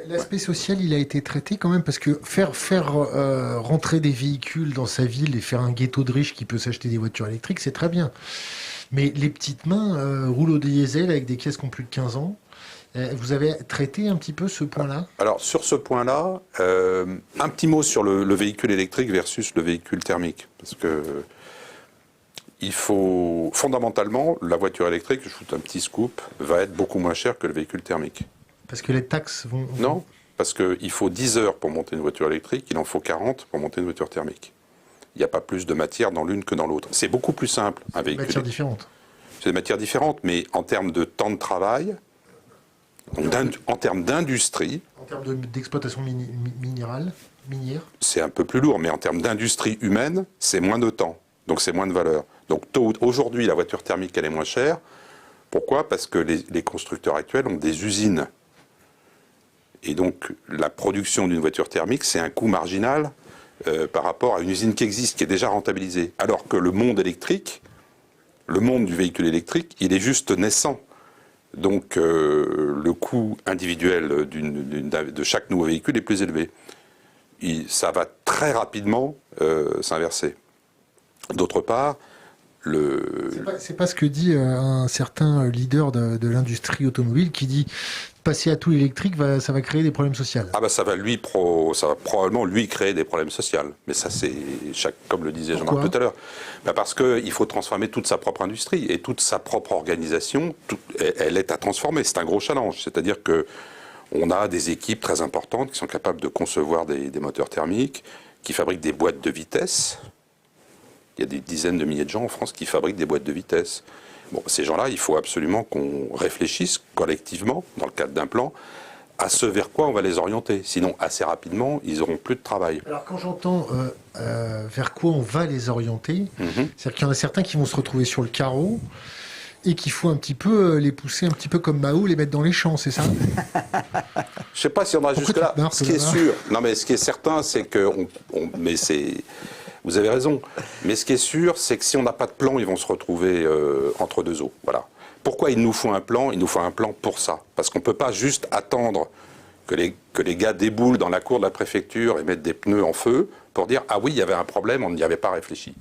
L'aspect social, il a été traité quand même, parce que faire rentrer des véhicules dans sa ville et faire un ghetto de riches qui peut s'acheter des voitures électriques, c'est très bien. Mais les petites mains roulent au diesel avec des caisses qui ont plus de 15 ans. Vous avez traité un petit peu ce point-là? Alors sur ce point-là, un petit mot sur le véhicule électrique versus le véhicule thermique. Parce que il faut, fondamentalement, la voiture électrique, je vous donne un petit scoop, va être beaucoup moins chère que le véhicule thermique. Parce que les taxes vont... Non, parce qu'il faut 10 heures pour monter une voiture électrique, il en faut 40 pour monter une voiture thermique. Il n'y a pas plus de matière dans l'une que dans l'autre. C'est beaucoup plus simple, un véhicule. Matières différentes. C'est des matières différentes, mais en termes de temps de travail, en termes d'industrie, En termes d'exploitation minière. c'est un peu plus lourd, mais en termes d'industrie humaine, c'est moins de temps, donc c'est moins de valeur. Donc aujourd'hui, la voiture thermique, elle est moins chère. Pourquoi? Parce que les constructeurs actuels ont des usines. Et donc, la production d'une voiture thermique, c'est un coût marginal par rapport à une usine qui existe, qui est déjà rentabilisée. Alors que le monde électrique, le monde du véhicule électrique, il est juste naissant. Donc, le coût individuel de chaque nouveau véhicule est plus élevé. Ça va très rapidement s'inverser. D'autre part, C'est pas ce que dit un certain leader de l'industrie automobile qui dit passer à tout l'électrique, ça va créer des problèmes sociaux. Ah bah ça va probablement lui créer des problèmes sociaux. Mais ça c'est comme le disait Jean-Marc tout à l'heure. Bah parce qu'il faut transformer toute sa propre industrie et toute sa propre organisation. Elle est à transformer. C'est un gros challenge. C'est-à-dire que on a des équipes très importantes qui sont capables de concevoir des moteurs thermiques, qui fabriquent des boîtes de vitesse. Il y a des dizaines de milliers de gens en France qui fabriquent des boîtes de vitesse. Bon, ces gens-là, il faut absolument qu'on réfléchisse collectivement, dans le cadre d'un plan, à ce vers quoi on va les orienter. Sinon, assez rapidement, ils n'auront plus de travail. Alors quand j'entends vers quoi on va les orienter, c'est-à-dire qu'il y en a certains qui vont se retrouver sur le carreau et qu'il faut un petit peu les pousser un petit peu comme Mao, les mettre dans les champs, c'est ça? Je ne sais pas si on va jusque-là. Ce qui est sûr, non mais ce qui est certain, c'est que... Vous avez raison. Mais ce qui est sûr, c'est que si on n'a pas de plan, ils vont se retrouver entre deux eaux. Voilà. Pourquoi il nous faut un plan? Il nous faut un plan pour ça. Parce qu'on ne peut pas juste attendre que les gars déboulent dans la cour de la préfecture et mettent des pneus en feu pour dire « Ah oui, il y avait un problème, on n'y avait pas réfléchi ».